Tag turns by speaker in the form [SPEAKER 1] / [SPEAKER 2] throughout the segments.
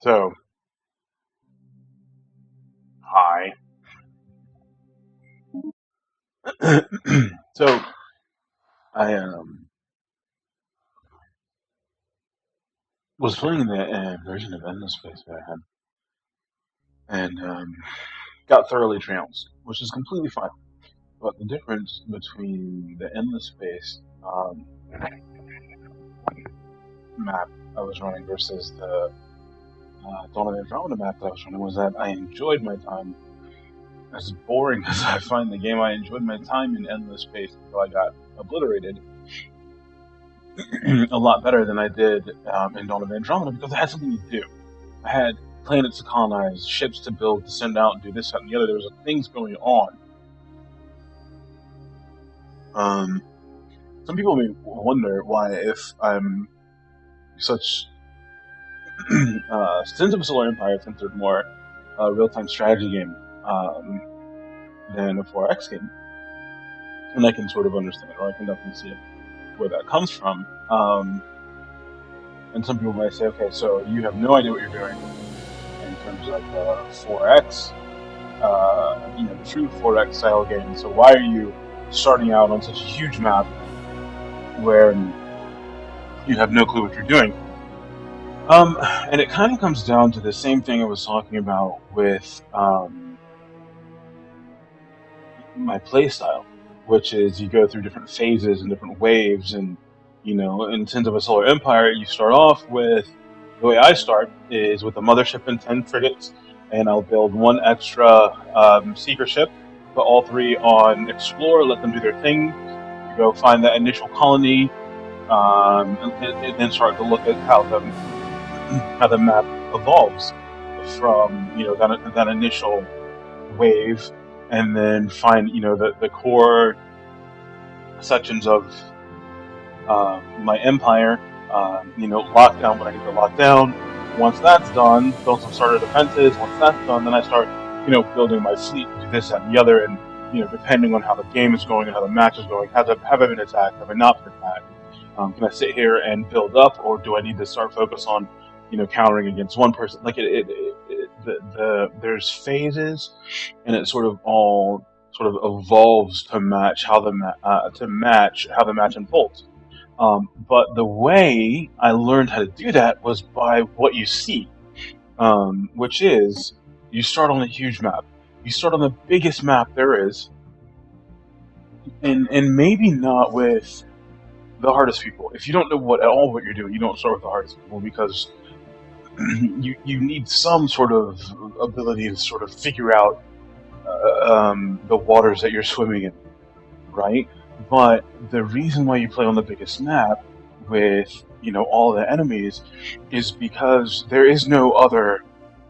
[SPEAKER 1] So, hi. So, I was playing the version of Endless Space that I had, and got thoroughly trounced, which is completely fine. But the difference between the Endless Space map I was running versus the Dawn of Andromeda map that I was running was that I enjoyed my time. As boring as I find the game, I enjoyed my time in Endless Space until I got obliterated a lot better than I did in Dawn of Andromeda because I had something to do. I had planets to colonize, ships to build, to send out, and do this, that, and the other. There was things going on. Um, some people may wonder why, if I'm such Sins of a Solar Empire is considered more a real-time strategy game than a 4X game, and I can sort of understand, or I can definitely see where that comes from. And some people might say, okay, so you have no idea what you're doing in terms of 4X, the true 4X style game. So why are you starting out on such a huge map where you have no clue what you're doing? And it kind of comes down to the same thing I was talking about with my playstyle, which is you go through different phases and different waves, and in Sins of a Solar Empire, you start off with the way I start is with a mothership and 10 frigates, and I'll build one extra seeker ship, put all three on explore, let them do their thing. You go find that initial colony, and then start to look at how the map evolves from that initial wave, and then find the core sections of my empire. Lock down what I need to lock down. Once that's done, build some starter defenses. Once that's done, then I start building my fleet, do this, that, and the other, and depending on how the game is going and how the match is going, have I been attacked? Have I not been attacked? Can I sit here and build up, or do I need to start focus on countering against one person? Like there's phases, and it sort of all sort of evolves to match how the match unfolds. But the way I learned how to do that was by what you see, which is you start on a huge map. You start on the biggest map there is, and maybe not with the hardest people. If you don't know what you're doing, you don't start with the hardest people, because you need some sort of ability to sort of figure out the waters that you're swimming in, right? But the reason why you play on the biggest map with all the enemies is because there is no other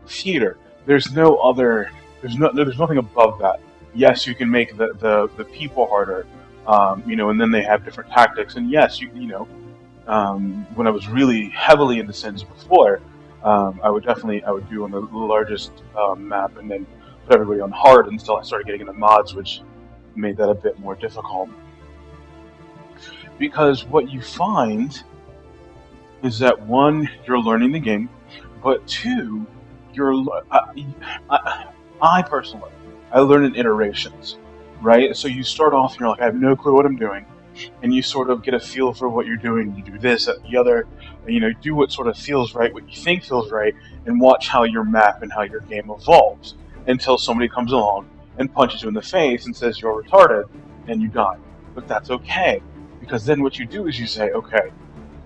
[SPEAKER 1] theater. There's nothing above that. Yes, you can make the people harder, and then they have different tactics. And yes, when I was really heavily into Sins before, I would do on the largest map, and then put everybody on hard until I started getting into mods, which made that a bit more difficult. Because what you find is that, one, you're learning the game, but two, I personally, I learn in iterations, right? So you start off and you're like, I have no clue what I'm doing, and you sort of get a feel for what you're doing. You do this, that, the other, and, do what sort of feels right, what you think feels right, and watch how your map and how your game evolves until somebody comes along and punches you in the face and says you're retarded, and you die. But that's okay, because then what you do is you say, okay,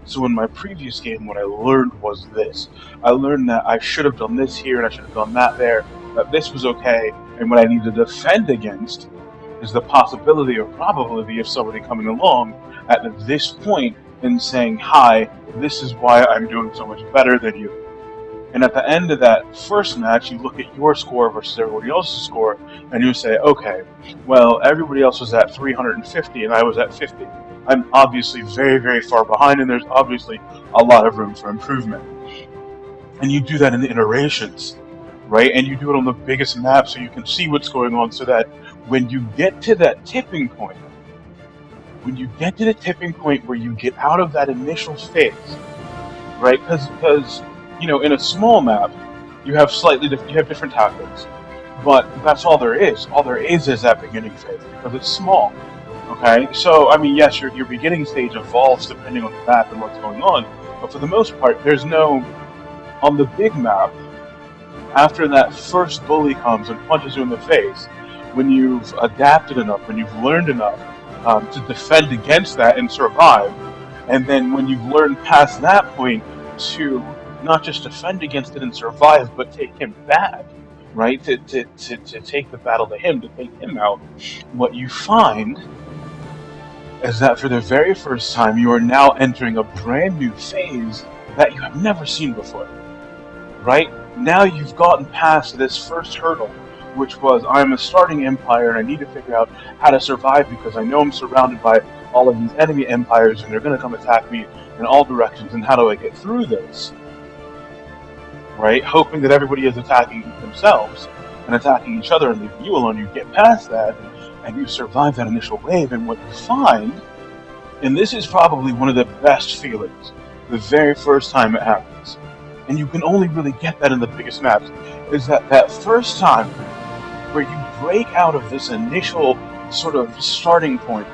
[SPEAKER 1] so in my previous game, what I learned was this. I learned that I should have done this here and I should have done that there, that this was okay, and what I need to defend against is the possibility or probability of somebody coming along at this point and saying, hi, this is why I'm doing so much better than you. And at the end of that first match, you look at your score versus everybody else's score, and you say, okay, well, everybody else was at 350 and I was at 50. I'm obviously very, very far behind, and there's obviously a lot of room for improvement. And you do that in iterations, right? And you do it on the biggest map so you can see what's going on, so that when you get to that tipping point, where you get out of that initial phase, right? Because in a small map, you have different tactics, but that's all there is. All there is that beginning phase because it's small. Okay, so I mean, yes, your beginning stage evolves depending on the map and what's going on, but for the most part, there's no on the big map. After that first bully comes and punches you in the face, when you've adapted enough, when you've learned enough to defend against that and survive, and then when you've learned past that point to not just defend against it and survive, but take him back, right? To take the battle to him, to take him out, what you find is that for the very first time, you are now entering a brand new phase that you have never seen before, right? Now you've gotten past this first hurdle, which was I'm a starting empire and I need to figure out how to survive because I know I'm surrounded by all of these enemy empires and they're going to come attack me in all directions, and how do I get through this? Right? Hoping that everybody is attacking themselves and attacking each other and leaving you alone. You get past that and you survive that initial wave, and what you find, and this is probably one of the best feelings, the very first time it happens, and you can only really get that in the biggest maps, is that first time where you break out of this initial sort of starting point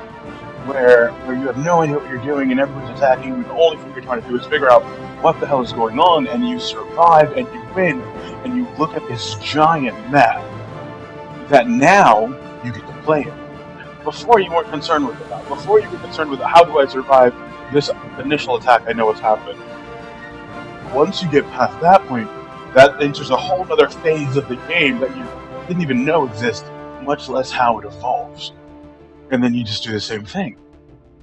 [SPEAKER 1] where you have no idea what you're doing and everybody's attacking you, and the only thing you're trying to do is figure out what the hell is going on, and you survive and you win, and you look at this giant map that now you get to play it. Before you weren't concerned with that. Before you were concerned with how do I survive this initial attack I know what's happening. Once you get past that point, that enters a whole other phase of the game that you didn't even know exists, much less how it evolves. And then you just do the same thing.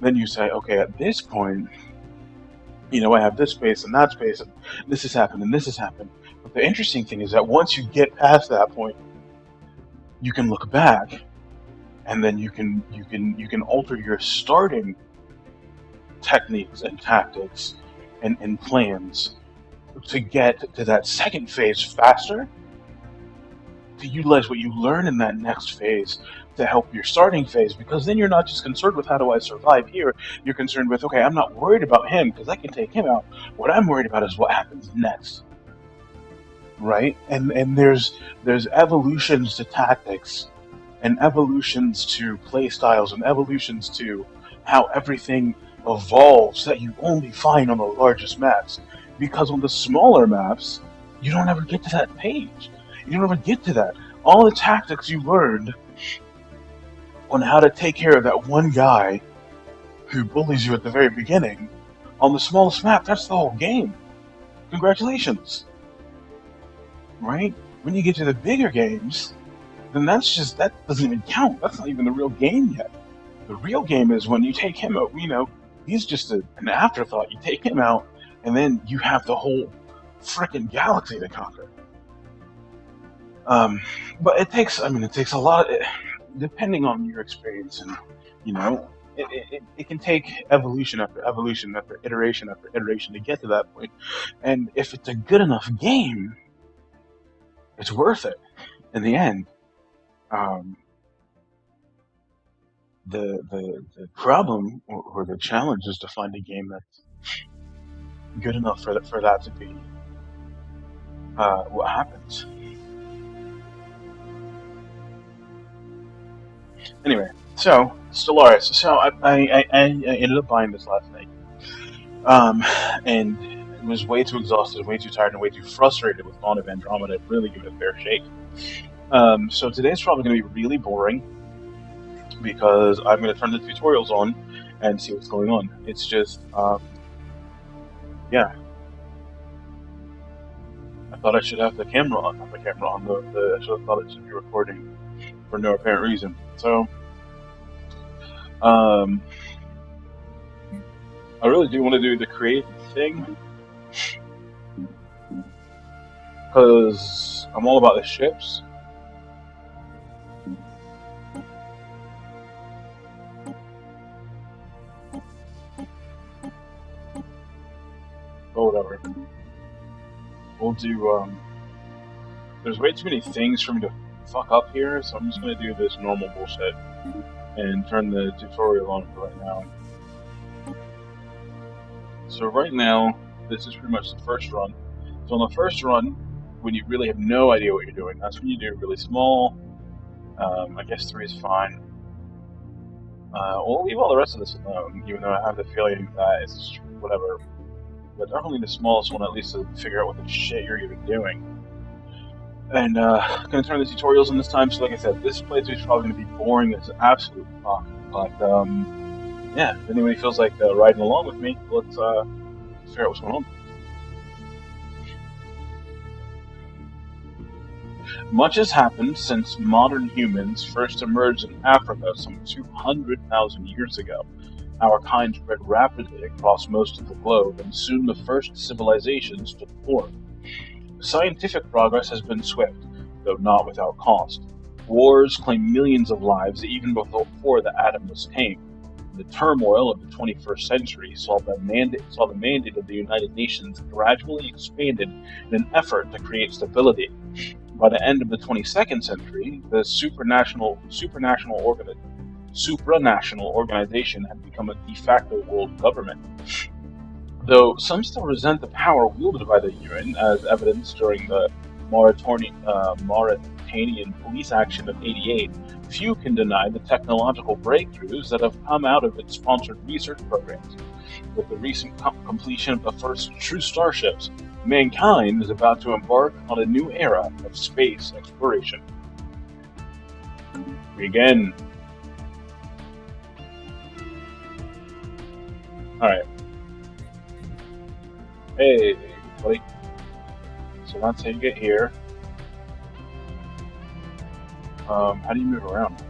[SPEAKER 1] Then you say, okay, at this point, I have this space and that space, and this has happened and this has happened. But the interesting thing is that once you get past that point, you can look back, and then you can alter your starting techniques and tactics and plans to get to that second phase faster, to utilize what you learn in that next phase to help your starting phase, because then you're not just concerned with how do I survive here, you're concerned with, okay, I'm not worried about him because I can take him out. What I'm worried about is what happens next. Right? And there's evolutions to tactics and evolutions to play styles and evolutions to how everything evolves that you only find on the largest maps. Because on the smaller maps, you don't ever get to that page. You don't ever get to that. All the tactics you learned on how to take care of that one guy who bullies you at the very beginning, on the smallest map, that's the whole game. Congratulations. Right? When you get to the bigger games, then that doesn't even count. That's not even the real game yet. The real game is when you take him out, he's just an afterthought. You take him out, and then you have the whole frickin' galaxy to conquer. But it takes a lot, depending on your experience, and, it can take evolution after evolution after iteration to get to that point. And if it's a good enough game, it's worth it in the end. The problem or the challenge is to find a game that's good enough for that to be what happens. Anyway, so Stellaris. So I ended up buying this last night, and was way too exhausted, way too tired, and way too frustrated with Dawn of Andromeda to really give it a fair shake. So today's probably going to be really boring because I'm going to turn the tutorials on and see what's going on. It's just, yeah. I thought I should have the camera on, not the camera on, I should have thought it should be recording for no apparent reason. So, I really do want to do the creative thing because I'm all about the ships. But whatever. We'll do, there's way too many things for me to fuck up here, so I'm just gonna do this normal bullshit and turn the tutorial on for right now. So right now, this is pretty much the first run. So on the first run, when you really have no idea what you're doing, that's when you do really small. I guess 3 is fine. We'll leave all the rest of this alone, even though I have the feeling that it's whatever. But definitely the smallest one, at least to figure out what the shit you're even doing. And gonna turn the tutorials in this time. So like I said, this playthrough is probably gonna be boring as absolute fuck. But yeah, if anybody feels like riding along with me, let's figure out what's going on. Much has happened since modern humans first emerged in Africa some 200,000 years ago. Our kind spread rapidly across most of the globe, and soon the first civilizations took form. Scientific progress has been swift, though not without cost. Wars claimed millions of lives even before the atom was tamed. The turmoil of the 21st century saw the mandate of the United Nations gradually expanded in an effort to create stability. By the end of the 22nd century, the supranational organization had become a de facto world government. Though some still resent the power wielded by the UN, as evidenced during the Mauritanian police action of '88, few can deny the technological breakthroughs that have come out of its sponsored research programs. With the recent completion of the first true starships, mankind is about to embark on a new era of space exploration. Begin. Alright. Hey, buddy. So that's how you get here. How do you move around?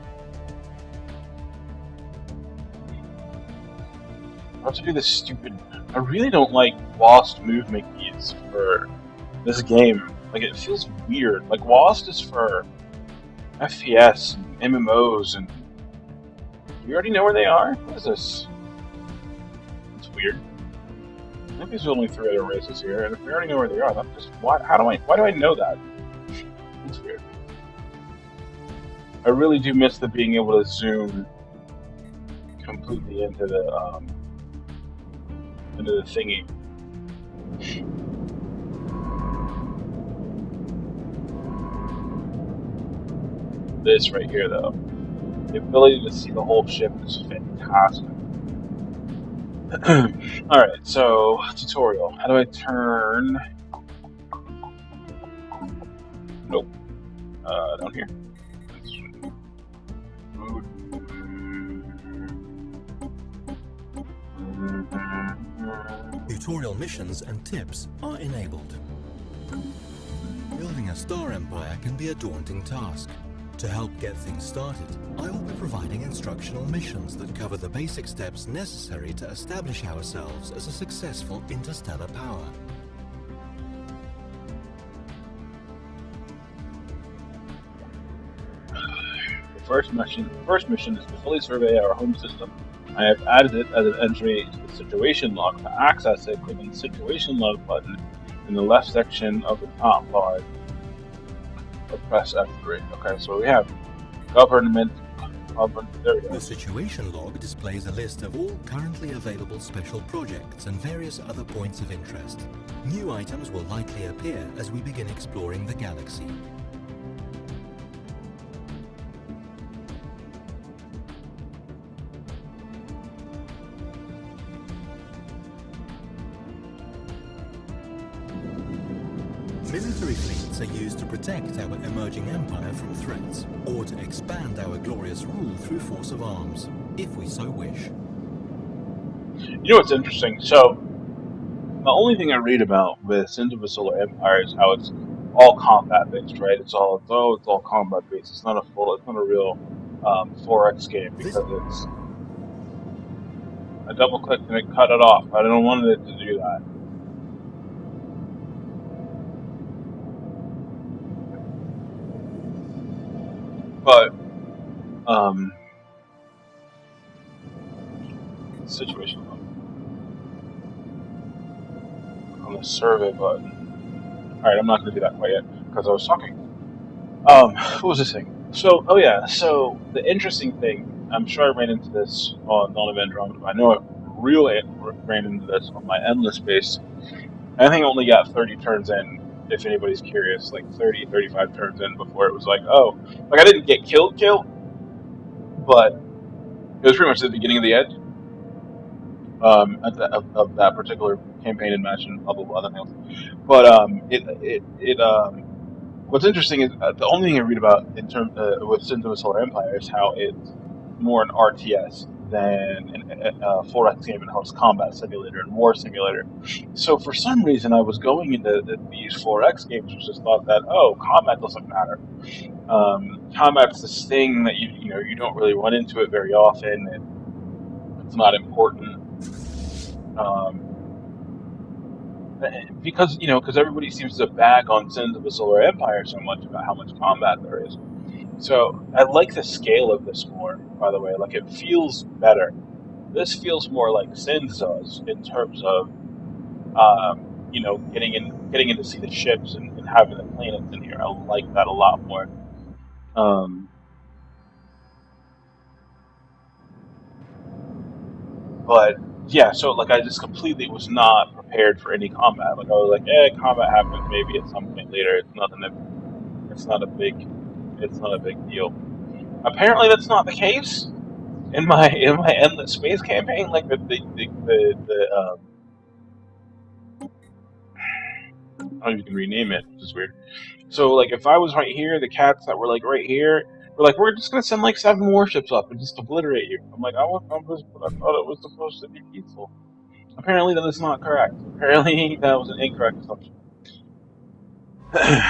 [SPEAKER 1] I have to do this stupid... I really don't like WASD movement keys for this game. Like, it feels weird. Like, WASD is for FPS and MMOs, and you already know where they are? What is this? It's weird. I think there's only 3 other races here, and if we already know where they are, that's just why do I know that? It's weird. I really do miss the being able to zoom completely into the thingy. This right here, though, the ability to see the whole ship is fantastic. Alright, so, tutorial. How do I turn... Nope. Down here.
[SPEAKER 2] Tutorial missions and tips are enabled. Building a star empire can be a daunting task. To help get things started, I will be providing instructional missions that cover the basic steps necessary to establish ourselves as a successful interstellar power.
[SPEAKER 1] The first mission is to fully survey our home system. I have added it as an entry to the situation log. To access it, click on the situation log button in the left section of the top bar. Or press F3. Okay, so we have government. There we go.
[SPEAKER 2] The situation log displays a list of all currently available special projects and various other points of interest. New items will likely appear as we begin exploring the galaxy. Military fleets are used to protect our emerging empire from threats, or to expand our glorious rule through force of arms, if we so wish.
[SPEAKER 1] You know what's interesting? So, the only thing I read about with Sins of a Solar Empire is how it's all combat based, right? It's all combat based. It's not a real 4X game because it's. I double clicked and it cut it off. I don't want it to do that. But, situation on the survey button. Alright, I'm not going to do that quite yet, because I was talking. What was this thing? So, oh yeah, so the interesting thing, I'm sure I ran into this on Dawn of Andromeda, but I know I really ran into this on my Endless base, I think I only got 30 turns in, if anybody's curious, like 30, 35 turns in before it was like, oh, like I didn't get killed, but it was pretty much the beginning of the end of that particular campaign and match and blah blah blah other things. But what's interesting is the only thing I read about in terms with Sins of the Solar Empire is how it's more an RTS than a 4X game and how it's combat simulator and war simulator. So for some reason, I was going into these 4X games, which just thought that combat doesn't matter. Combat's this thing that you don't really run into it very often, and it's not important. Because everybody seems to bag on Sins of the Solar Empire so much about how much combat there is. So I like the scale of this more, by the way. Like, it feels better. This feels more like Sins does in terms of, getting in to see the ships and having the planets in here. I like that a lot more. But yeah, so like I just completely was not prepared for any combat. Like I was like, combat happens maybe at some point later. It's not a big deal. Apparently, that's not the case in my endless space campaign. Like I don't know if you can rename it, which is weird. So like if I was right here, the cats that were like right here were like, we're just gonna send like 7 warships up and just obliterate you. I'm like, I thought it was supposed to be peaceful. Apparently that is not correct. Apparently that was an incorrect assumption.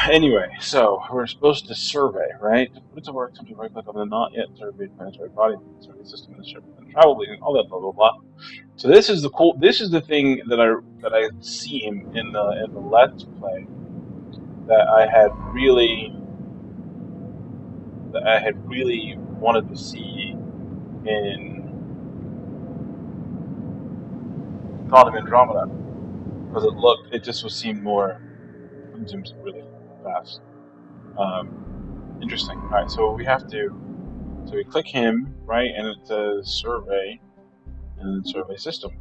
[SPEAKER 1] Anyway, so we're supposed to survey, right? To put it to work, simply right click on the not yet surveyed planetary body, survey system, and ship, and travel, all that blah blah blah. So this is the thing that I see in the Let's Play that I had really wanted to see in Dawn of Andromeda, because it just seemed more. It zooms really fast. Interesting. All right, so we click him, right, and it says survey, and then survey system.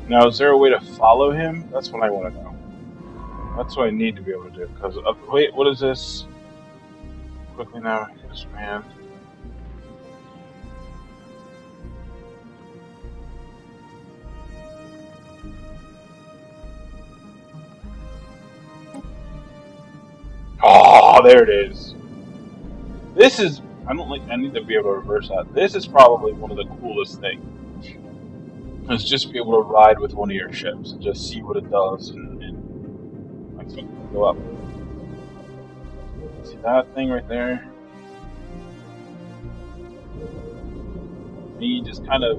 [SPEAKER 1] Now, is there a way to follow him? That's what I want to know. That's what I need to be able to do. Because wait, what is this? Quickly now, expand. Oh, there it is. This is. I need to be able to reverse that. This is probably one of the coolest things. Is just be able to ride with one of your ships and just see what it does and go up. See that thing right there? You just kind of,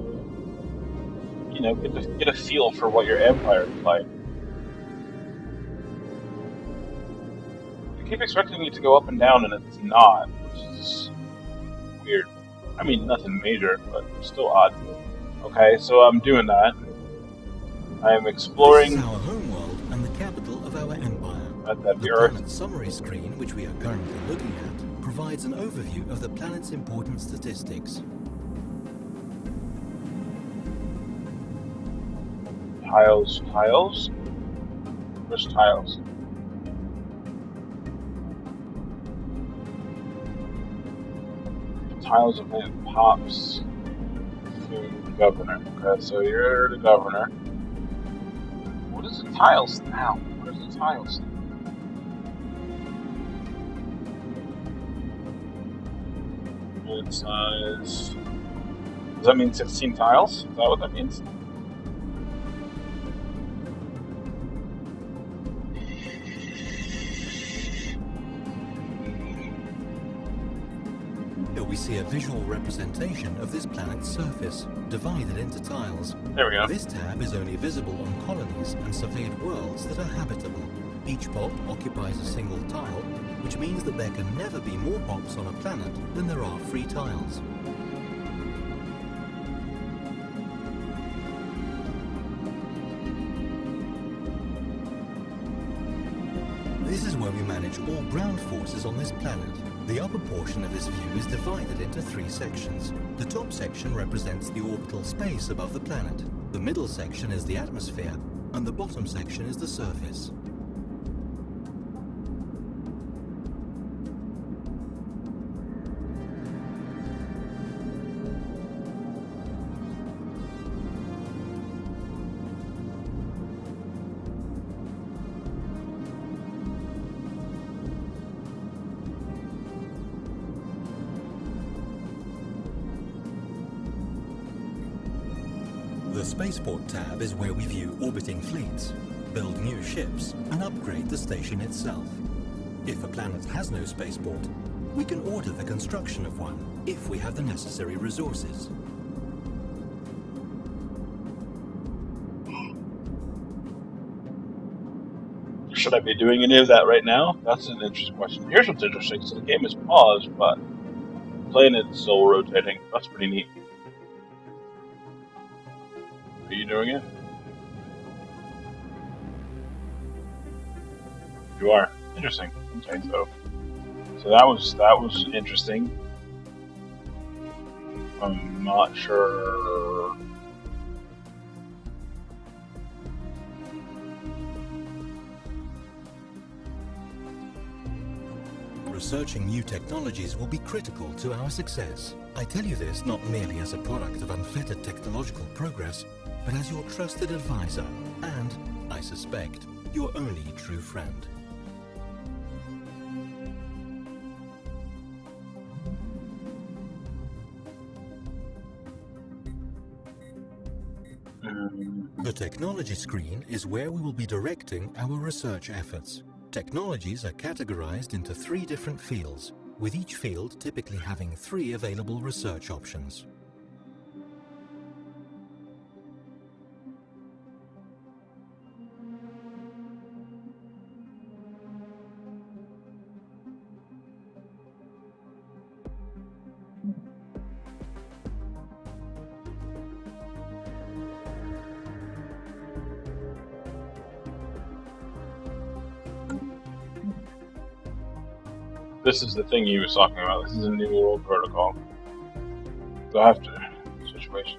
[SPEAKER 1] get a feel for what your empire is like. I keep expecting it to go up and down, and it's not, which is weird. I mean, nothing major, but still odd. Okay, so I'm doing that. I am exploring.
[SPEAKER 2] This is our homeworld and the capital of our empire.
[SPEAKER 1] The
[SPEAKER 2] Earth. Planet summary screen, which we are currently looking at, provides an overview of the planet's important statistics.
[SPEAKER 1] Tiles? Where's tiles? Tiles event pops to the governor. Okay, so you're the governor. What is the tiles now? What is the tiles? Unit size. Does that mean 16 tiles? Is that what that means?
[SPEAKER 2] Here we see a visual representation of this planet's surface, divided into tiles.
[SPEAKER 1] There we go.
[SPEAKER 2] This tab is only visible on colonies and surveyed worlds that are habitable. Each pop occupies a single tile, which means that there can never be more pops on a planet than there are free tiles. This is where we manage all ground forces on this planet. The upper portion of this view is divided into 3 sections. The top section represents the orbital space above the planet. The middle section is the atmosphere, and the bottom section is the surface. The Spaceport tab is where we view orbiting fleets, build new ships, and upgrade the station itself. If a planet has no spaceport, we can order the construction of one if we have the necessary resources.
[SPEAKER 1] Should I be doing any of that right now? That's an interesting question. Here's what's interesting. So the game is paused, but the planet is still rotating. That's pretty neat. Are you doing it? You are. Interesting. Okay, so that was interesting. I'm not sure.
[SPEAKER 2] Researching new technologies will be critical to our success. I tell you this not merely as a product of unfettered technological progress, but as your trusted advisor and, I suspect, your only true friend. The technology screen is where we will be directing our research efforts. Technologies are categorized into 3 different fields, with each field typically having 3 available research options.
[SPEAKER 1] This is the thing he was talking about. This is a New World Protocol. So I have to situation.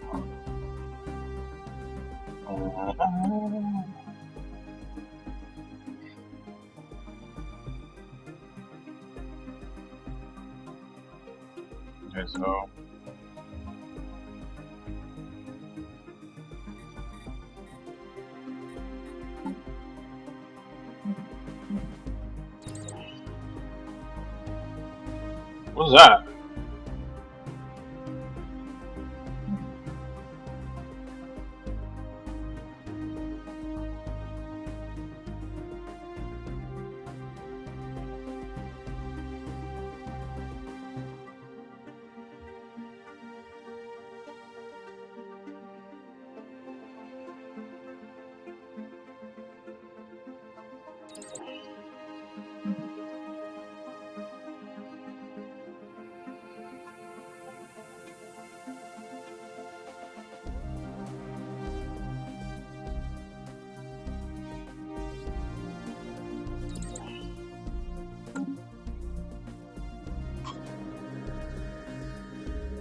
[SPEAKER 1] Okay, so what was that?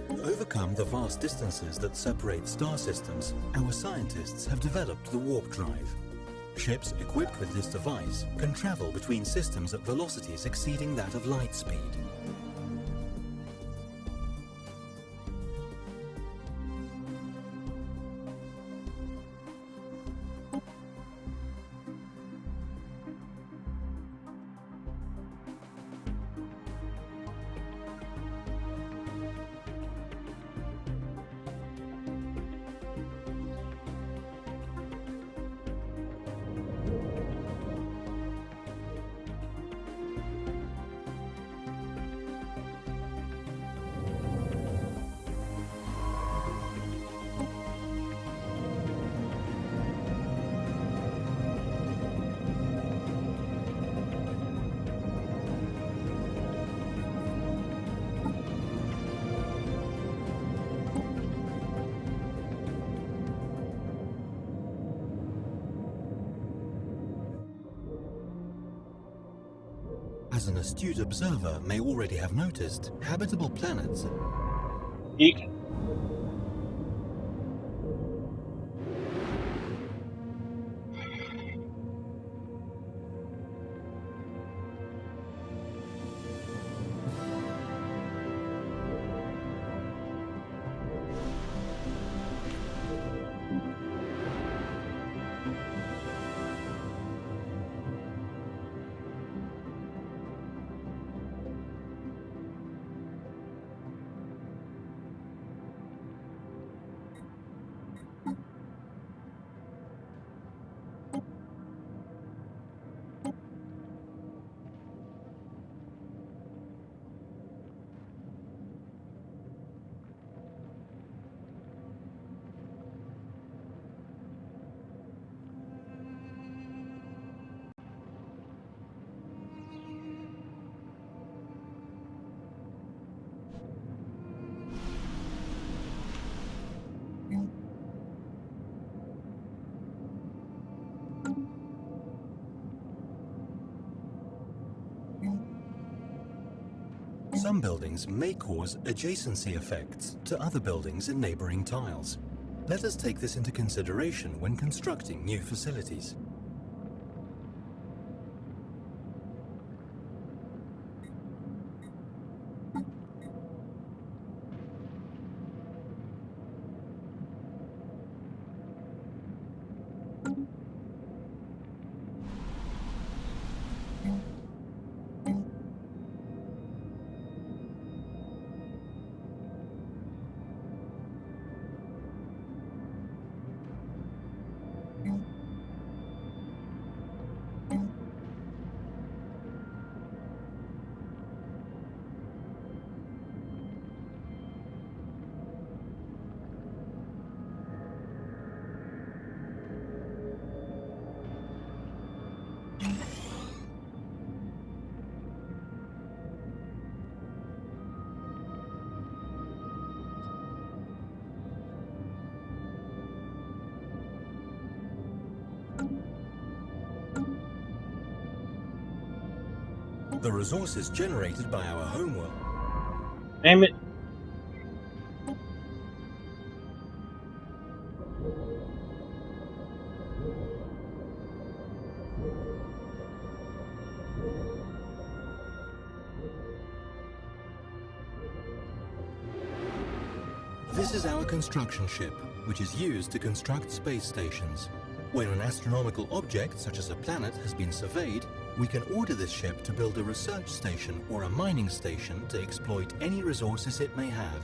[SPEAKER 2] To overcome the vast distances that separate star systems, our scientists have developed the warp drive. Ships equipped with this device can travel between systems at velocities exceeding that of light speed. as an astute observer may already have noticed, habitable planets.
[SPEAKER 1] Eek.
[SPEAKER 2] Some buildings may cause adjacency effects to other buildings in neighboring tiles. Let us take this into consideration when constructing new facilities. The resources generated by our homeworld.
[SPEAKER 1] Damn it.
[SPEAKER 2] This is our construction ship, which is used to construct space stations. When an astronomical object, such as a planet, has been surveyed, we can order this ship to build a research station or a mining station to exploit any resources it may have.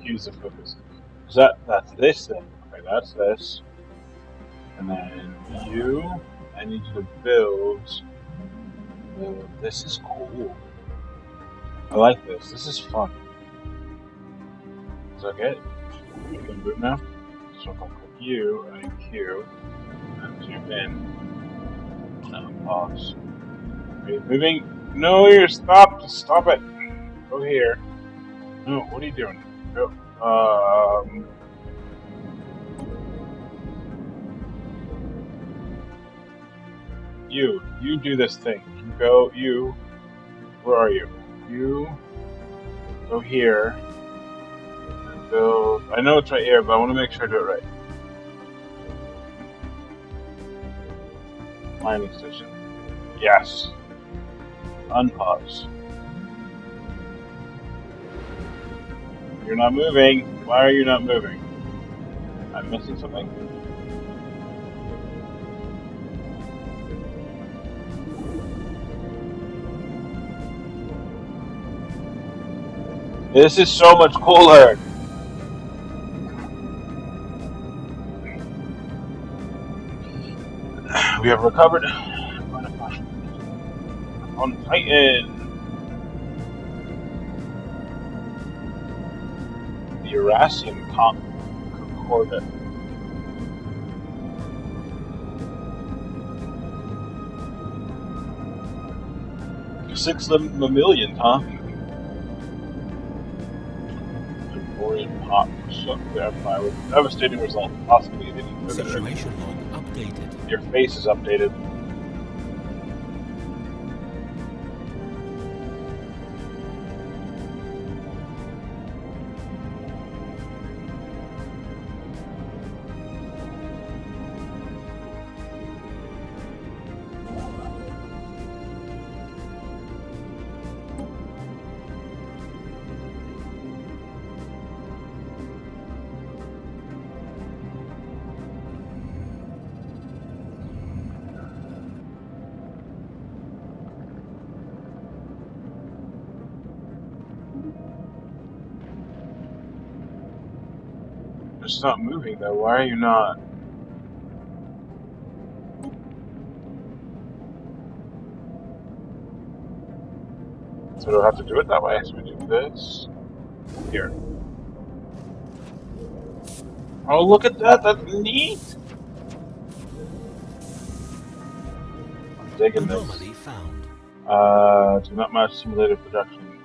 [SPEAKER 1] Q's the focus. So that's this thing. Okay, that's this. And then I need you to build. This is cool. I like this. This is fun. Is that okay? You can move now. So if I click U and Q and zoom in. And pause. Are you moving? No, you're stopped. Just stop it. Go here. No, what are you doing? Go. You do this thing. You go. Where are you? You go here and build. I know it's right here, but I want to make sure I do it right. Mining station. Yes. Unpause. You're not moving. Why are you not moving? I'm missing something. This is so much cooler. We have recovered on Titan. The Eurasian Concordat. 6 mammalian, huh? Victorian pop shut there by with devastating result. Possibly the inhibitor.
[SPEAKER 2] Situation log updated.
[SPEAKER 1] Your face is updated. It's not moving though. Why are you not? So do I have to do it that way? So we do this here. Oh, look at that! That's neat. I'm digging
[SPEAKER 2] Anomaly
[SPEAKER 1] this.
[SPEAKER 2] found.
[SPEAKER 1] Do not match simulated production.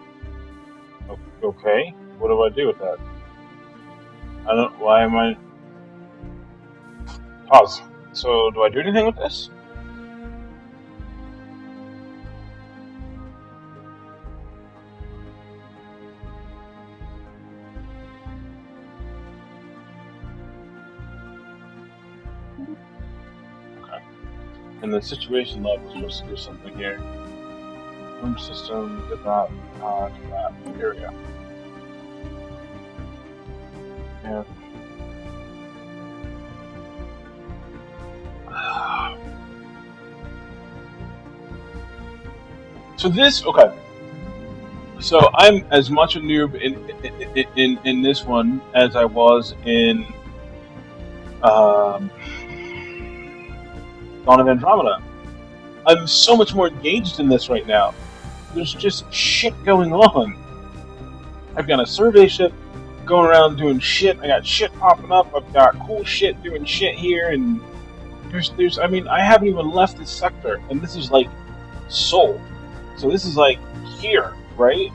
[SPEAKER 1] Okay. What do I do with that? I don't. Why am I? Pause. So do I do anything with this? Okay. And the situation log was supposed to do something here. Room system did not do that. Here we go. Yeah. So this, okay. So I'm as much a noob in this one as I was in Dawn of Andromeda. I'm so much more engaged in this right now. There's just shit going on. I've got a survey ship going around doing shit. I got shit popping up. I've got cool shit doing shit here, and there's. I mean, I haven't even left this sector, and this is like Sol. So this is like here, right?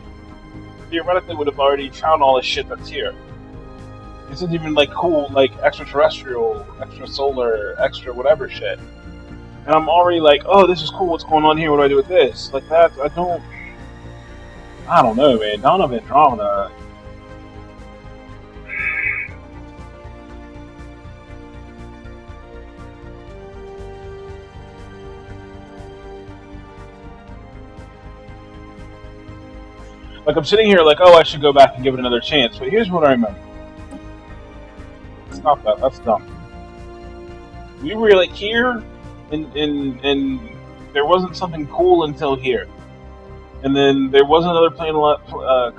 [SPEAKER 1] Theoretically, would have already found all the shit that's here. This isn't even like cool, like extraterrestrial, extrasolar, extra whatever shit. And I'm already like, oh, this is cool. What's going on here? What do I do with this? Like that, I don't know, man. Dawn of Andromeda. Like, I'm sitting here like, oh, I should go back and give it another chance. But here's what I remember. Stop that. That's dumb. We were like here, and there wasn't something cool until here. And then there was another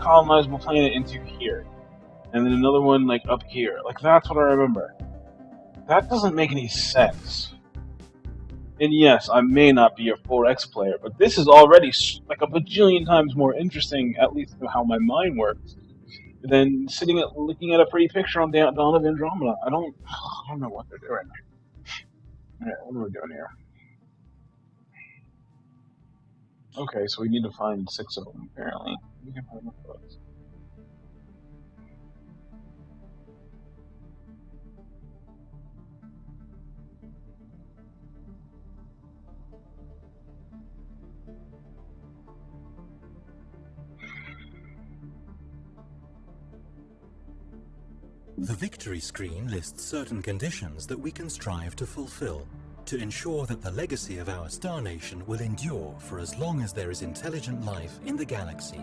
[SPEAKER 1] colonizable planet into here. And then another one like up here. Like, that's what I remember. That doesn't make any sense. And yes, I may not be a 4X player, but this is already like a bajillion times more interesting, at least to how my mind works, than looking at a pretty picture on Dawn of Andromeda. I don't know what they're doing. Alright, what are we doing here? Okay, so we need to find 6 of them, apparently. We can find those.
[SPEAKER 2] The victory screen lists certain conditions that we can strive to fulfill to ensure that the legacy of our star nation will endure for as long as there is intelligent life in the galaxy.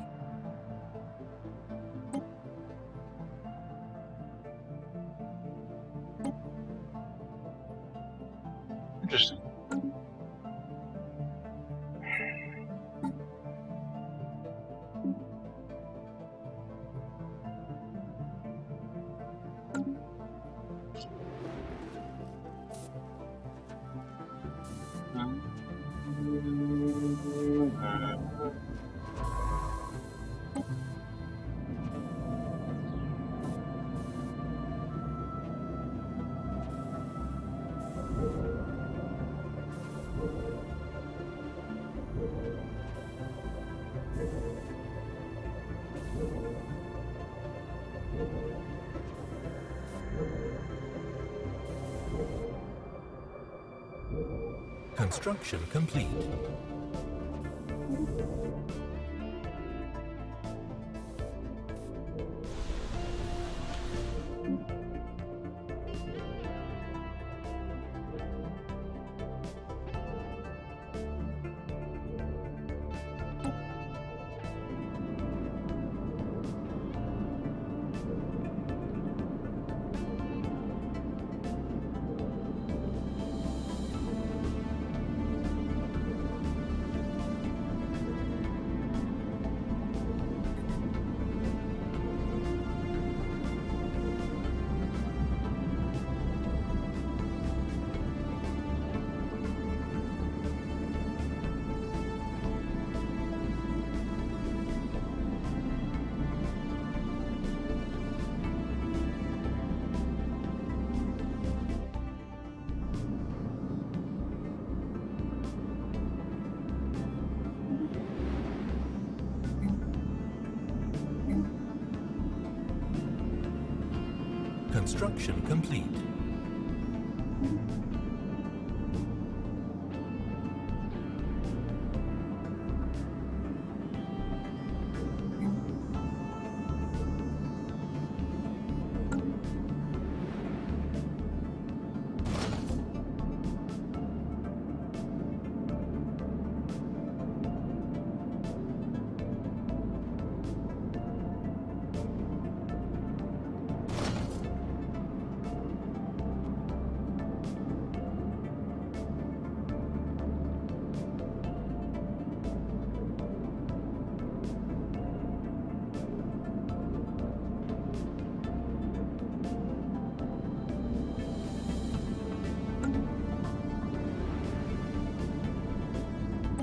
[SPEAKER 1] Interesting.
[SPEAKER 2] Construction complete. Construction complete.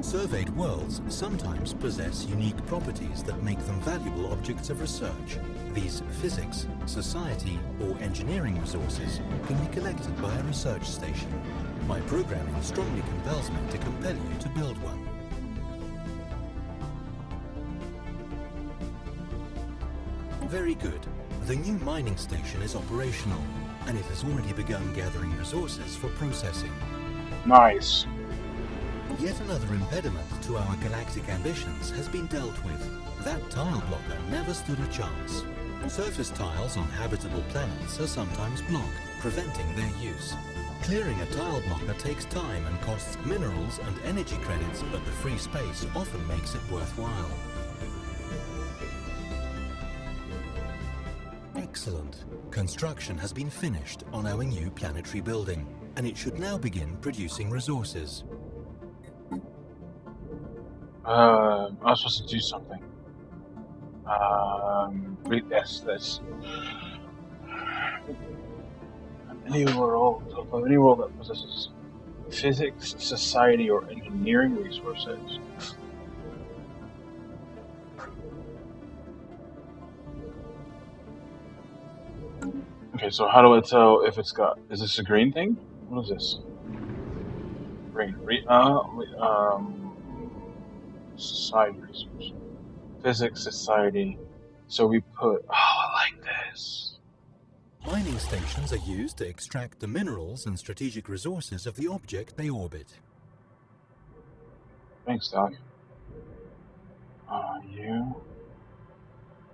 [SPEAKER 2] Surveyed worlds sometimes possess unique properties that make them valuable objects of research. These physics, society, or engineering resources can be collected by a research station. My programming strongly compels me to compel you to build one. Very good. The new mining station is operational, and it has already begun gathering resources for processing.
[SPEAKER 1] Nice.
[SPEAKER 2] Yet another impediment to our galactic ambitions has been dealt with. That tile blocker never stood a chance. Surface tiles on habitable planets are sometimes blocked, preventing their use. Clearing a tile blocker takes time and costs minerals and energy credits, but the free space often makes it worthwhile. Excellent. Construction has been finished on our new planetary building, and it should now begin producing resources.
[SPEAKER 1] I was supposed to do something. Read this. Any world that possesses physics, society, or engineering resources. Okay, so how do I tell if it's got? Is this a green thing? What is this? Green. Society resource. Physics, society. So we put. Oh, I like this.
[SPEAKER 2] Mining stations are used to extract the minerals and strategic resources of the object they orbit.
[SPEAKER 1] Thanks, Doc. You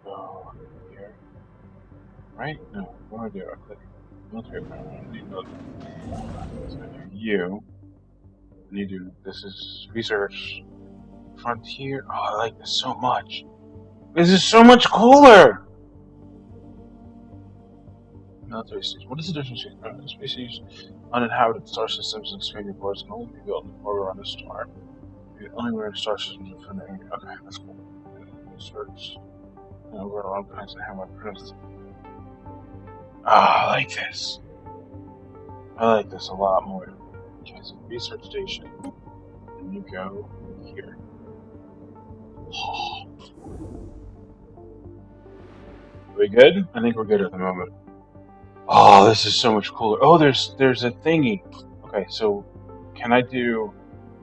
[SPEAKER 1] go here. Right? No. What do I do? I click military You. And you do. This is research. Frontier. Oh, I like this so much. This is so much cooler! Military station. What is the difference between species, uninhabited star systems, and expanding boards can only be built in orbit around a star? The only way in star systems are from the area. Okay, that's cool. Search. We're around planets and have my press. I like this. I like this a lot more. Okay, so research station. And you go here. Oh. Are we good? I think we're good at the moment. Oh, this is so much cooler. Oh, there's a thingy. Okay, so can I do?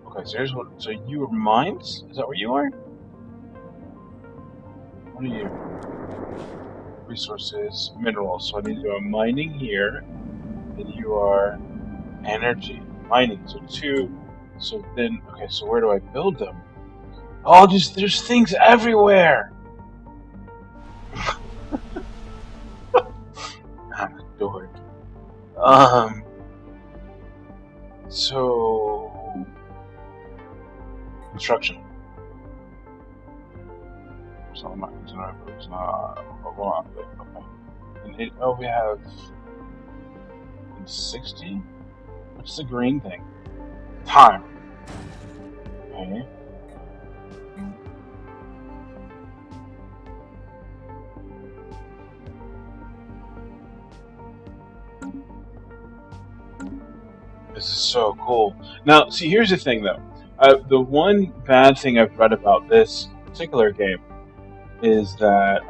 [SPEAKER 1] Okay, so here's what. So you are mines? Is that what you are? What are you? Resources, minerals. So I need to do a mining here, and you are energy mining. So 2 So then, okay, so where do I build them? Oh, there's things everywhere! I'm a dork. So... Construction. So I'm not considering it. It's not... Hold on. Okay. And we have... 60? What's the green thing? Time. Okay. This is so cool. Now, see, here's the thing, though. The one bad thing I've read about this particular game is that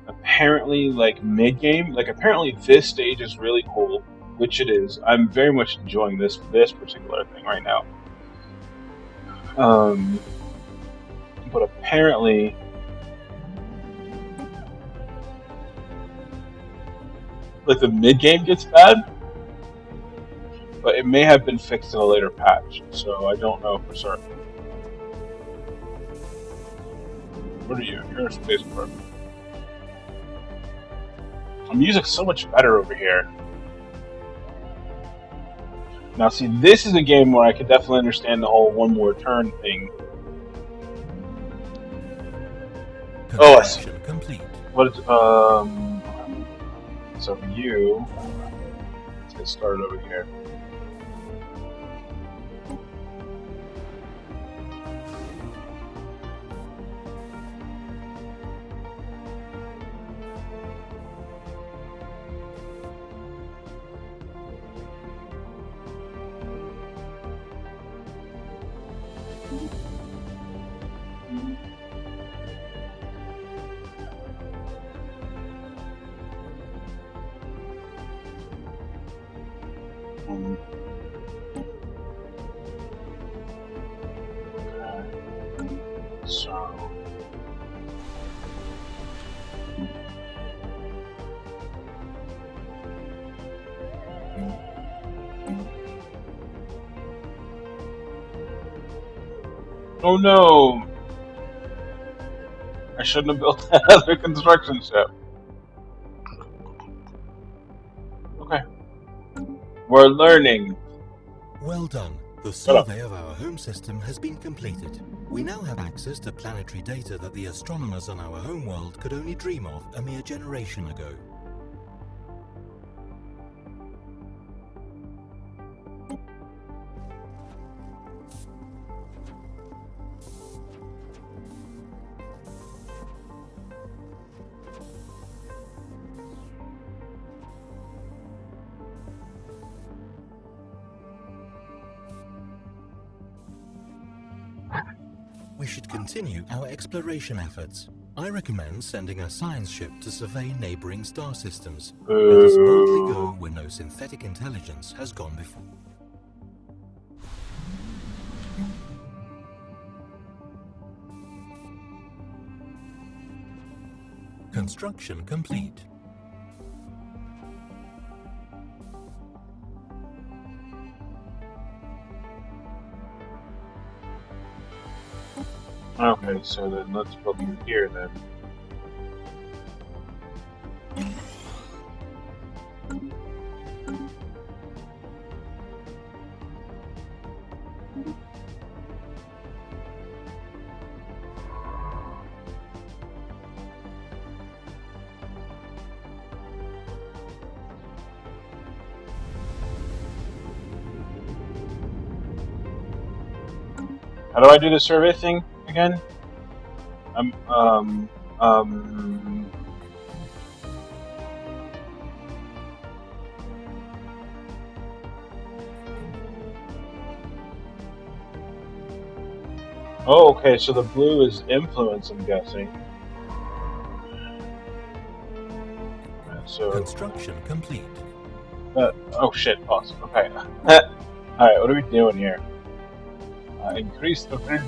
[SPEAKER 1] apparently, like mid-game, like apparently this stage is really cool, which it is. I'm very much enjoying this particular thing right now. But apparently, like the mid-game gets bad, but it may have been fixed in a later patch, so I don't know for certain. What are you? You're a spaceport. The music's so much better over here. Now, see, this is a game where I could definitely understand the whole one more turn thing. Oh, I see.
[SPEAKER 2] Complete.
[SPEAKER 1] What is, so you, let's get started over here. So, oh no! I shouldn't have built that other construction ship. Okay. We're learning.
[SPEAKER 2] Well done. The survey of our home system has been completed. We now have access to planetary data that the astronomers on our homeworld could only dream of a mere generation ago. We should continue our exploration efforts. I recommend sending a science ship to survey neighboring star systems. Let us boldly go where no synthetic intelligence has gone before. Construction complete.
[SPEAKER 1] Okay, so then let's build you here then. How do I do the survey thing again? Oh, okay, so the blue is influence, I'm guessing. So
[SPEAKER 2] Construction complete.
[SPEAKER 1] oh shit, pause. Okay. Alright, what are we doing here? Increase the fleet.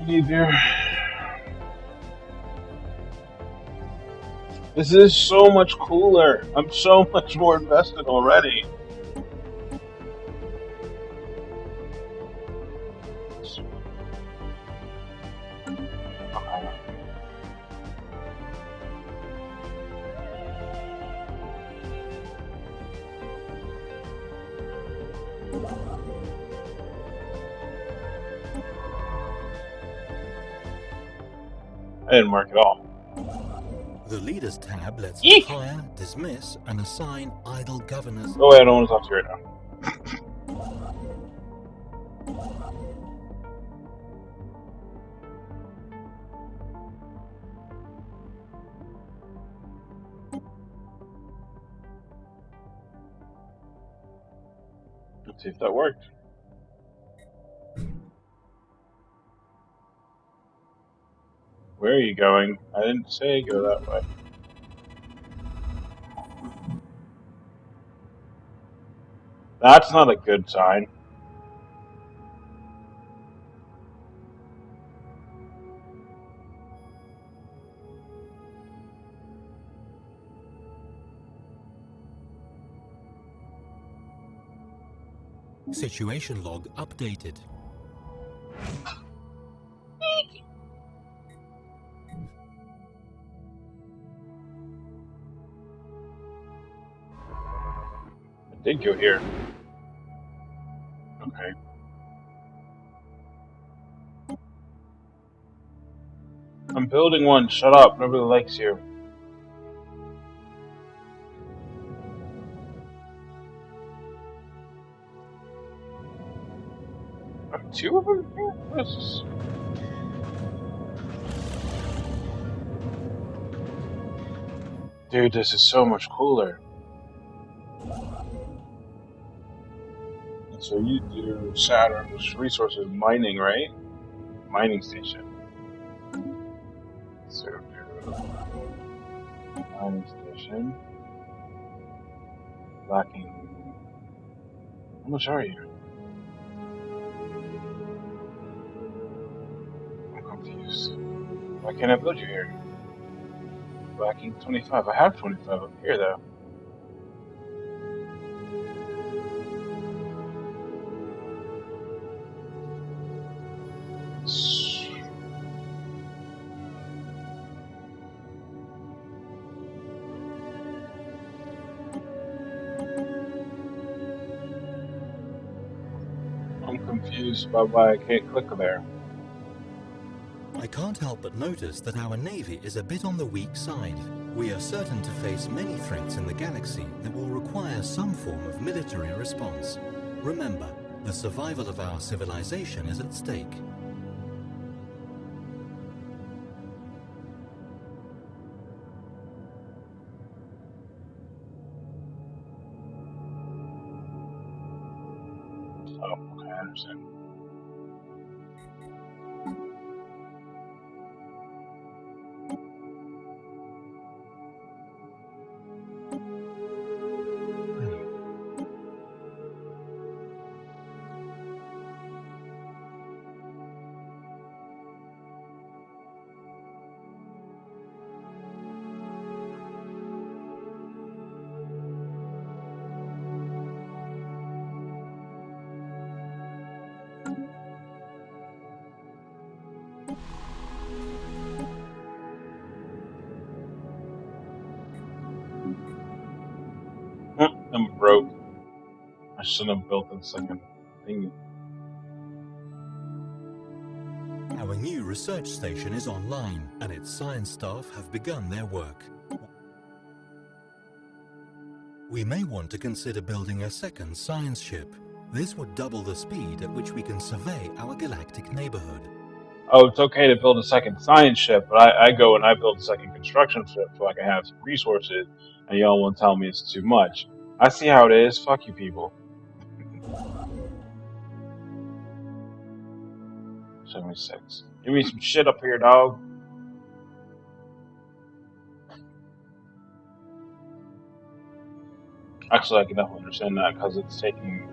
[SPEAKER 1] We need your... This is so much cooler. I'm so much more invested already. Okay. That didn't work at all.
[SPEAKER 2] The Leaders tab lets us
[SPEAKER 1] Eek!
[SPEAKER 2] hire, dismiss, and assign idle governors.
[SPEAKER 1] Go ahead, I don't want to talk to you right now. Let's see if that worked. Where are you going? I didn't say go that way. That's not a good sign.
[SPEAKER 2] Situation log updated.
[SPEAKER 1] I did go here. Okay. I'm building one. Shut up. Nobody likes you. Two of them here? What is this? Dude, this is so much cooler. So you do Saturn's resources mining, right? Mining station. So do mining station. Lacking. How much are you? I'm confused. Why can't I build you here? Lacking 25. I have 25 up here though. I'm confused by why I can't click there.
[SPEAKER 2] I can't help but notice that our navy is a bit on the weak side. We are certain to face many threats in the galaxy that will require some form of military response. Remember, the survival of our civilization is at stake.
[SPEAKER 1] Oh, okay, I understand. I'm broke. I shouldn't have built the second thing.
[SPEAKER 2] Our new research station is online, and its science staff have begun their work. We may want to consider building a second science ship. This would double the speed at which we can survey our galactic neighborhood.
[SPEAKER 1] Oh, it's okay to build a second science ship, but I go and I build a second construction ship so I can have some resources, and y'all won't tell me it's too much. I see how it is. Fuck you people. 76. Give me some shit up here, dog. Actually, I can definitely understand that because it's taking.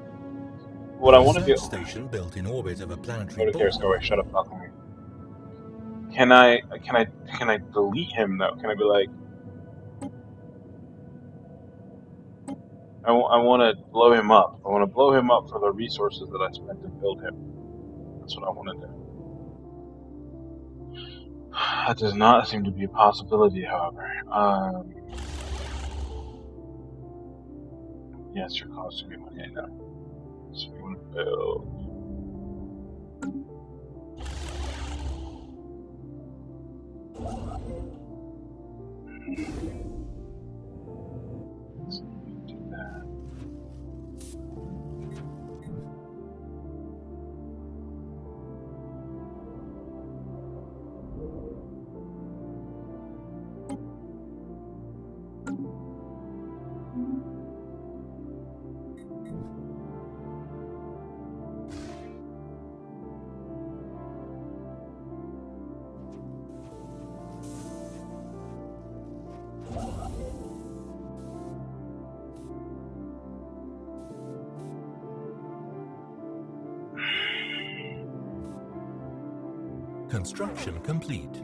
[SPEAKER 1] What I want to do.
[SPEAKER 2] Station built in orbit of a planetary
[SPEAKER 1] Nobody cares.
[SPEAKER 2] ball.
[SPEAKER 1] Go away. Shut up. Talk to me. Can I delete him though? Can I be like, I want to blow him up. I want to blow him up for the resources that I spent to build him. That's what I want to do. That does not seem to be a possibility, however. Yes, you're costing me money, I know. So we want to build. So we do that.
[SPEAKER 2] Construction complete.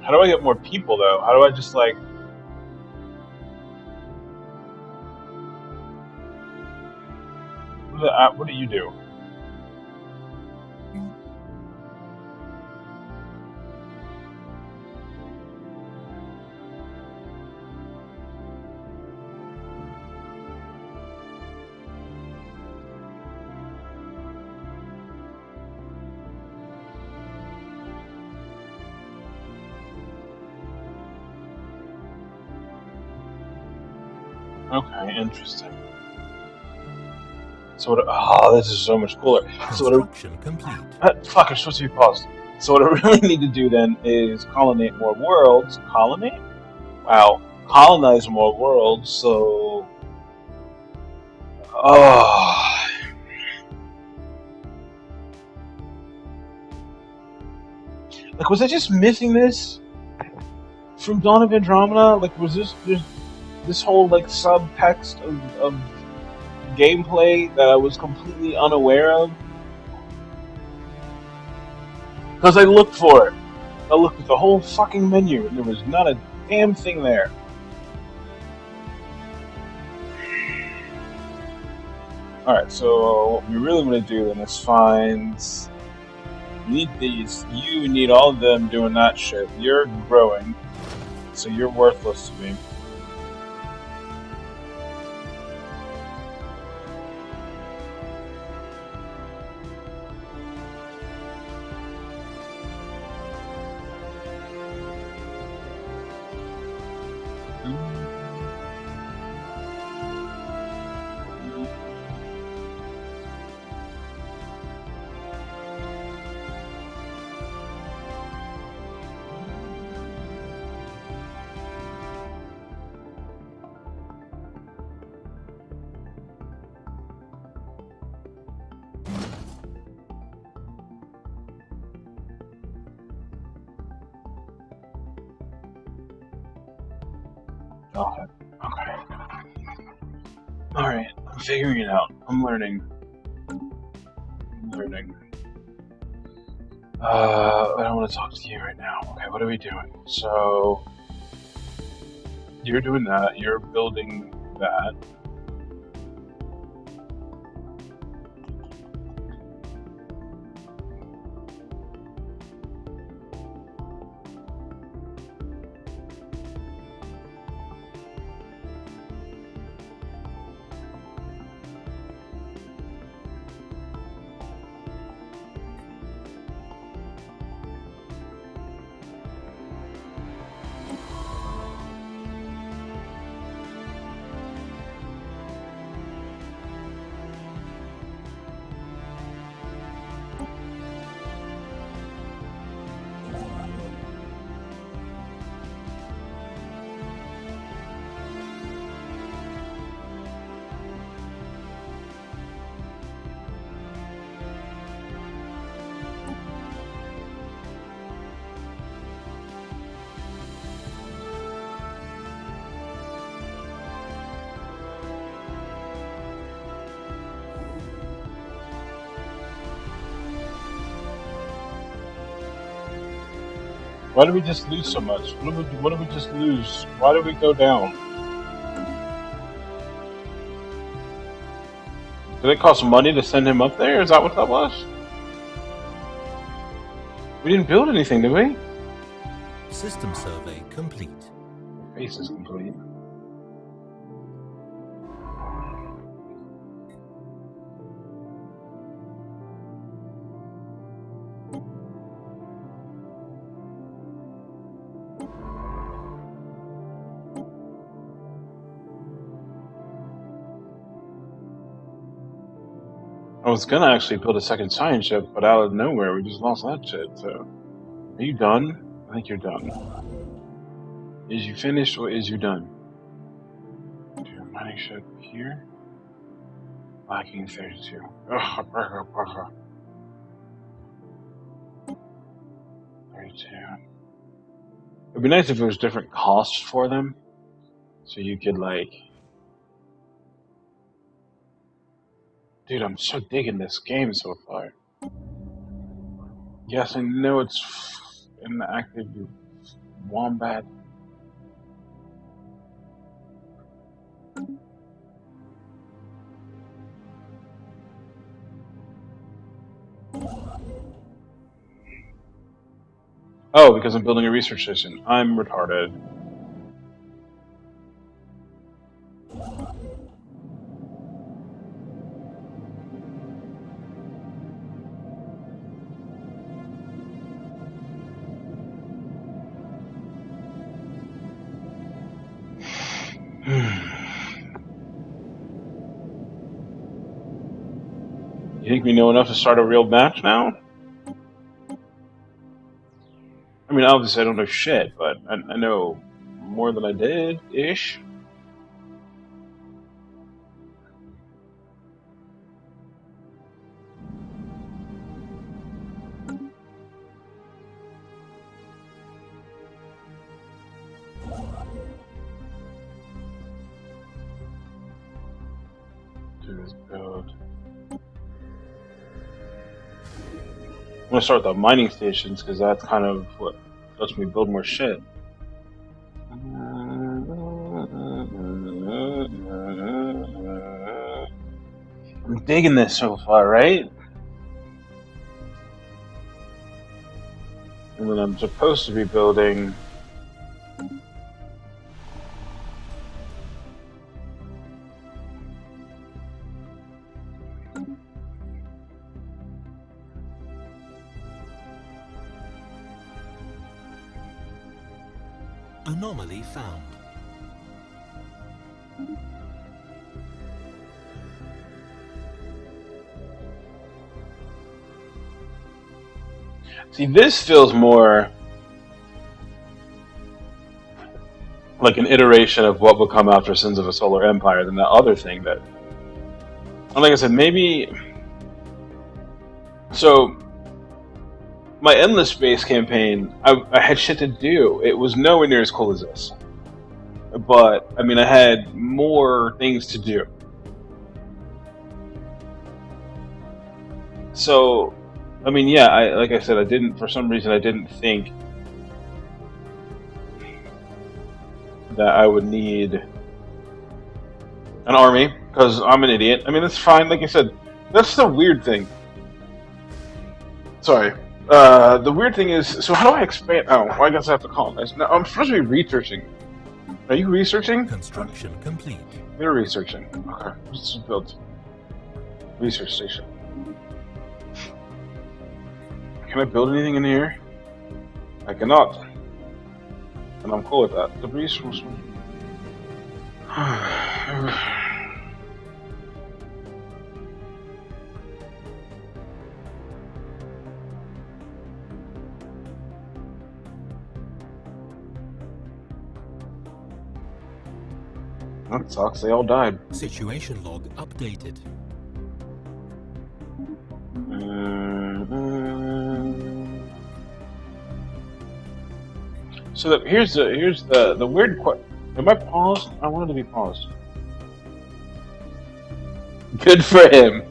[SPEAKER 1] How do I get more people, though? How do I just, like... What do you do? Okay, interesting. So what? Oh, this is so much cooler.
[SPEAKER 2] Construction complete.
[SPEAKER 1] Fuck, I'm supposed to be paused. So what I really need to do then is colonate more worlds. Colonate? Wow. Colonize more worlds, so... Oh... Like, was I just missing this from Dawn of Andromeda? Like, was this whole, like, subtext of gameplay that I was completely unaware of? Because I looked for it. I looked at the whole fucking menu and there was not a damn thing there. Alright, so what we really want to do then is find... You need these. You need all of them doing that shit. You're growing, so you're worthless to me. Okay. Alright, I'm figuring it out. I'm learning. I don't want to talk to you right now. Okay, what are we doing? So... You're doing that. You're building that. Why did we just lose so much? What did we just lose? Why did we go down? Did it cost money to send him up there? Is that what that was? We didn't build anything, did we?
[SPEAKER 2] System survey complete.
[SPEAKER 1] Base is complete. I was gonna actually build a second science ship, but out of nowhere we just lost that shit, so. Are you done? I think you're done. Is you finished or is you done? Do a mining ship here? Lacking 32. Ugh, burger. 32. It'd be nice if it was different costs for them. So you could like... Dude, I'm so digging this game so far. Yes, I know it's in the active wombat. Oh, because I'm building a research station. I'm retarded. You think we know enough to start a real match now? I mean, obviously I don't know shit, but I know more than I did-ish. Do this build. I'm gonna start with the mining stations because that's kind of what lets me build more shit. I'm digging this so far, right? And then I'm supposed to be building
[SPEAKER 2] Anomaly found.
[SPEAKER 1] See, this feels more like an iteration of what will come after Sins of a Solar Empire than the other thing that... Like I said, maybe... So, my Endless Space campaign, I had shit to do. It was nowhere near as cool as this. But, I mean, I had more things to do. So, I mean, yeah, like I said, for some reason, I didn't think that I would need an army, because I'm an idiot. I mean, that's fine, like I said, that's the weird thing. Sorry. The weird thing is, so how do I expand? Oh, well, I guess I have to colonize. No, I'm supposed to be researching. Are you researching?
[SPEAKER 2] Construction complete.
[SPEAKER 1] You're researching. Okay, let's just build research station. Can I build anything in here? I cannot. And I'm cool with that. The resource. That sucks, they all died.
[SPEAKER 2] Situation log updated.
[SPEAKER 1] So here's the weird question. Am I paused? I wanted to be paused. Good for him.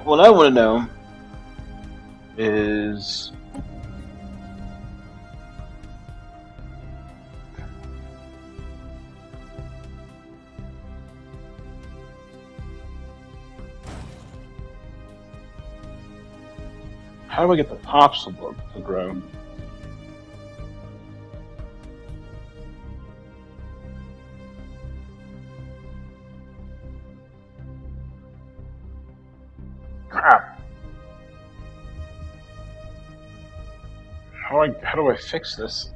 [SPEAKER 1] What I want to know is how do I get the pops to grow? Crap. How do I fix this?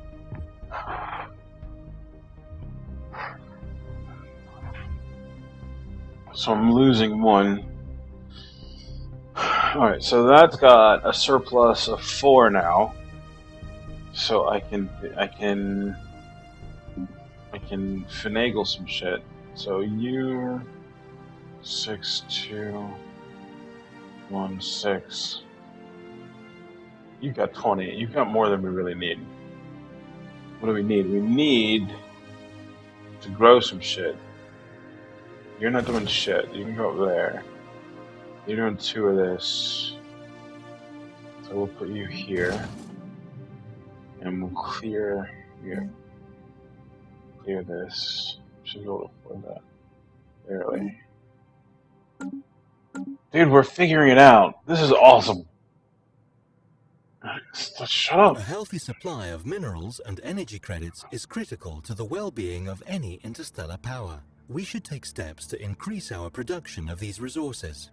[SPEAKER 1] So I'm losing one. Alright, so that's got a surplus of 4 now. So I can finagle some shit. So you 6216. You've got 20. You've got more than we really need. What do we need? We need to grow some shit. You're not doing shit. You can go over there. You're doing 2 of this. So we'll put you here. And we'll clear you. Clear this. Should be able to afford that. Barely. Dude, we're figuring it out. This is awesome. Shut up.
[SPEAKER 2] A healthy supply of minerals and energy credits is critical to the well-being of any interstellar power. We should take steps to increase our production of these resources.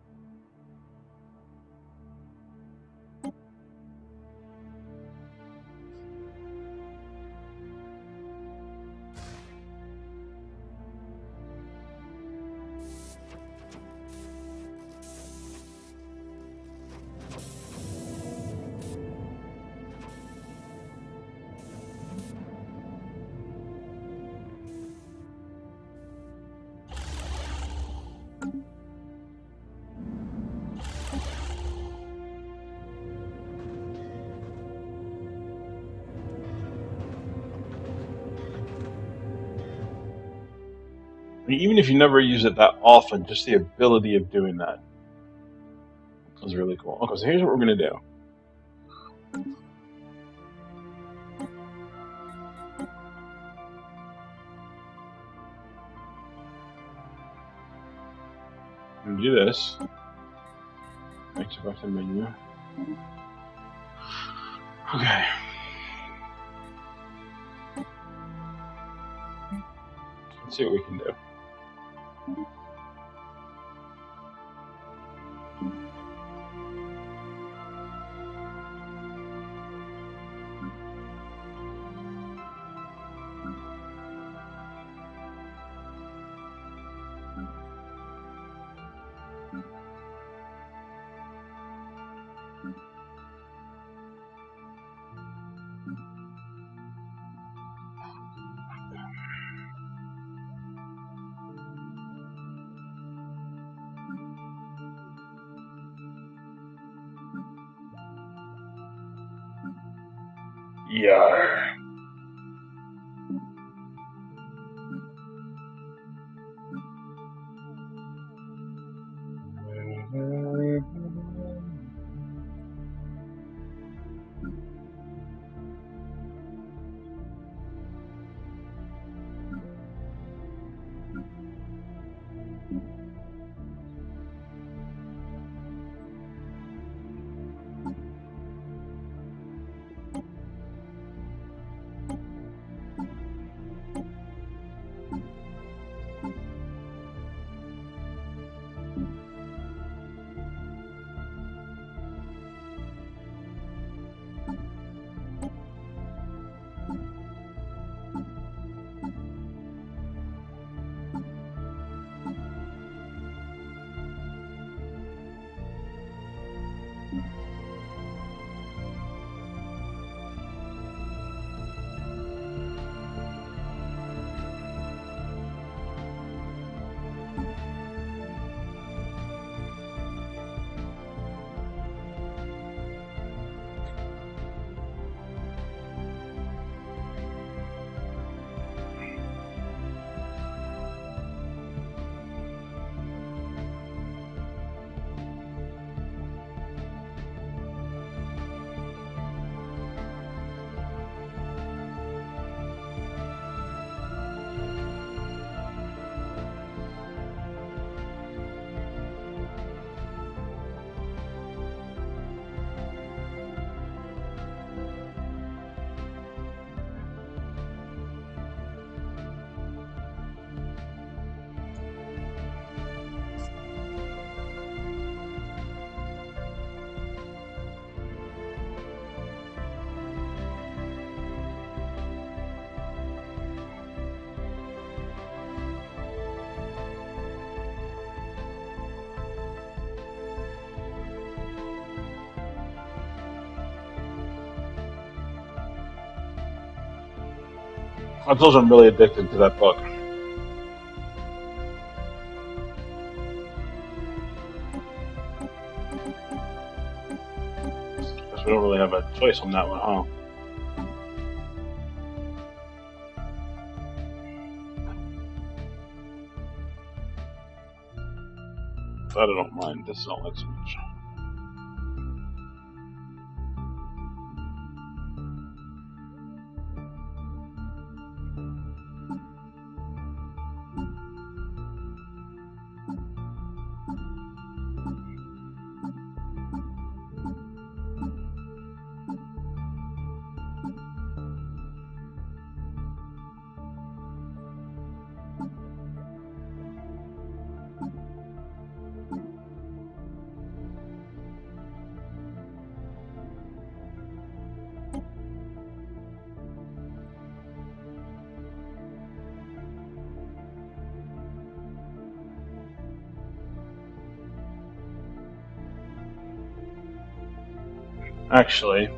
[SPEAKER 1] Even if you never use it that often, just the ability of doing that is really cool. Okay, so here's what we're going to do. I'm going to do this. Back to the menu. Okay. Let's see what we can do. Yar. I told you I'm really addicted to that book. Guess we don't really have a choice on that one, huh? That I don't mind. This I don't like so much. Actually,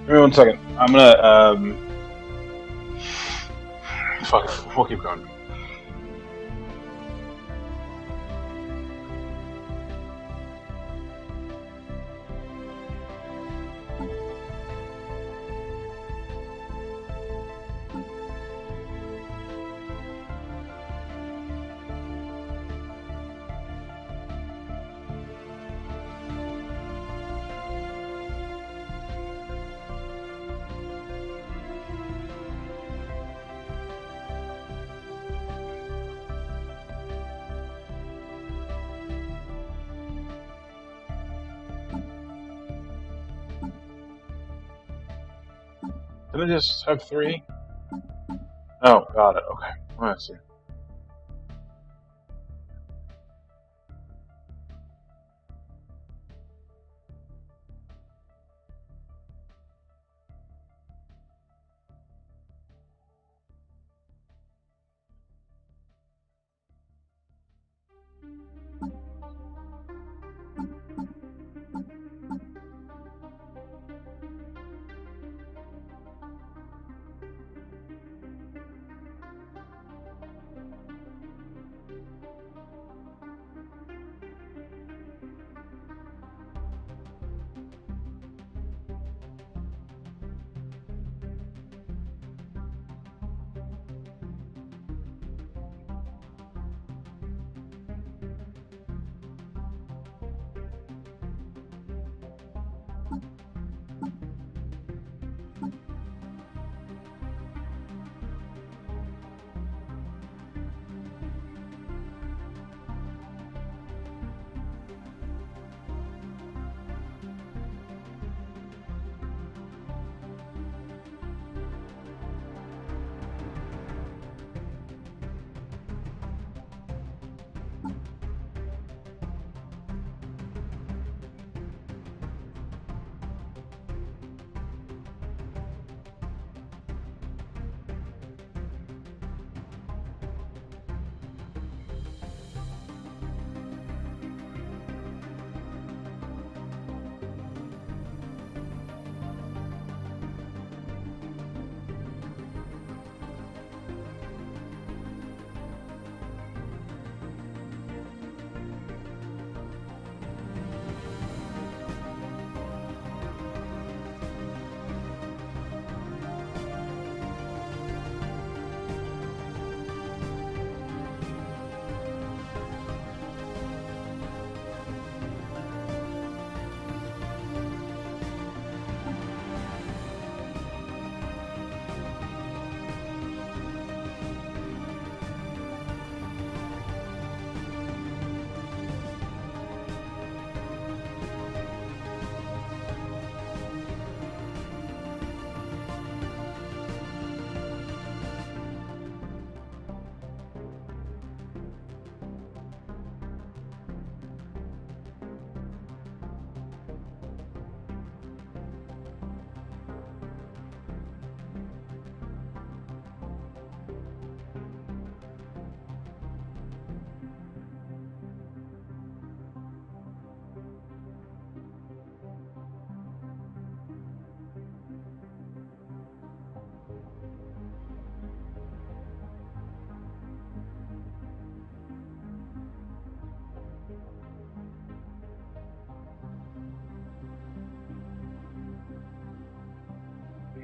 [SPEAKER 1] give me 1 second. I'm gonna fuck it. We'll keep going. Did I just have 3? Oh, got it. Okay. Let's see.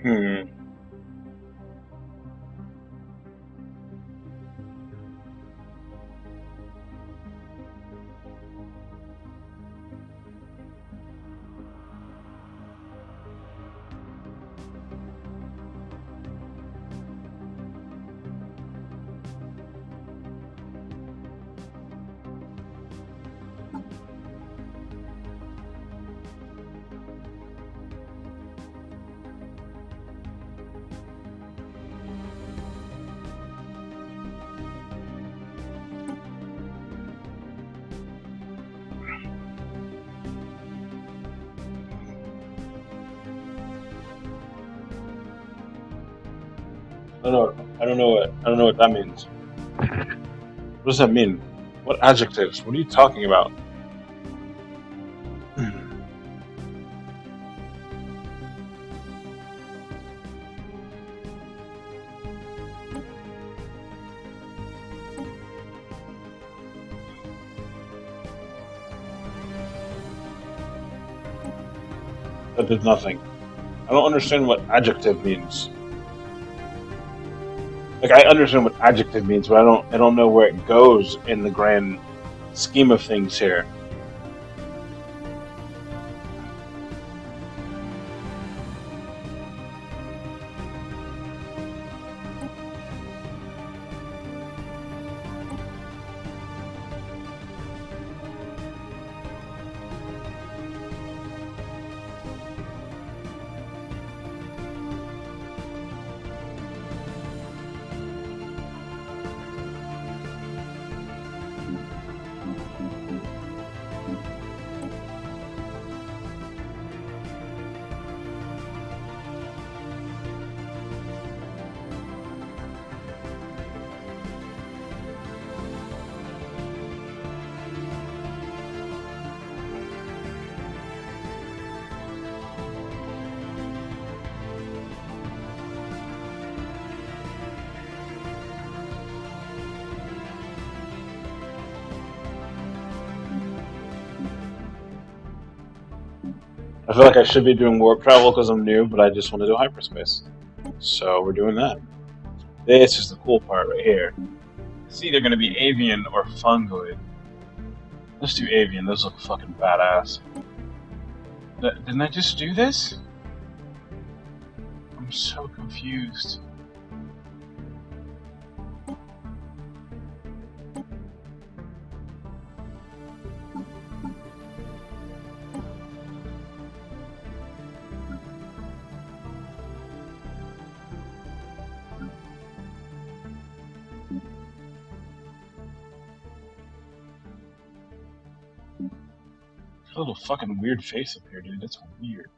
[SPEAKER 1] Hmm. I don't know. I don't know what that means. What does that mean? What adjectives? What are you talking about? That did nothing. I don't understand what adjective means. Like I understand what adjective means, but I don't know where it goes in the grand scheme of things here. I feel like I should be doing warp travel because I'm new, but I just want to do hyperspace. So we're doing that. This is the cool part right here. It's either going to be avian or fungoid. Let's do avian. Those look fucking badass. Didn't I just do this? I'm so confused. A little fucking weird face up here, dude. That's weird.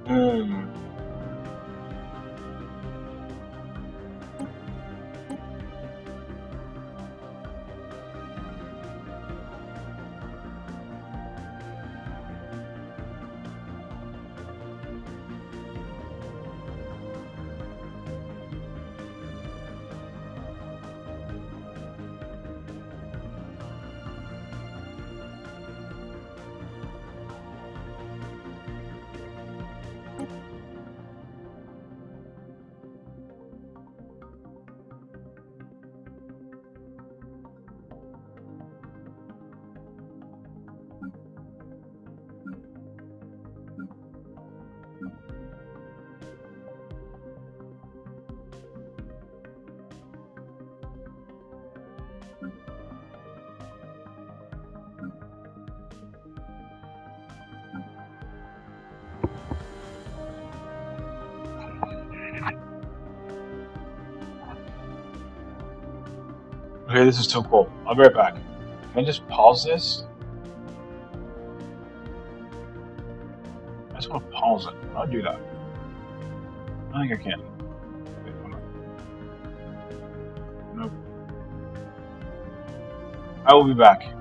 [SPEAKER 1] Hmm. Okay, this is too cool. I'll be right back. Can I just pause this? I just want to pause it. I'll do that. I think I can. Okay, hold on. Nope. I will be back.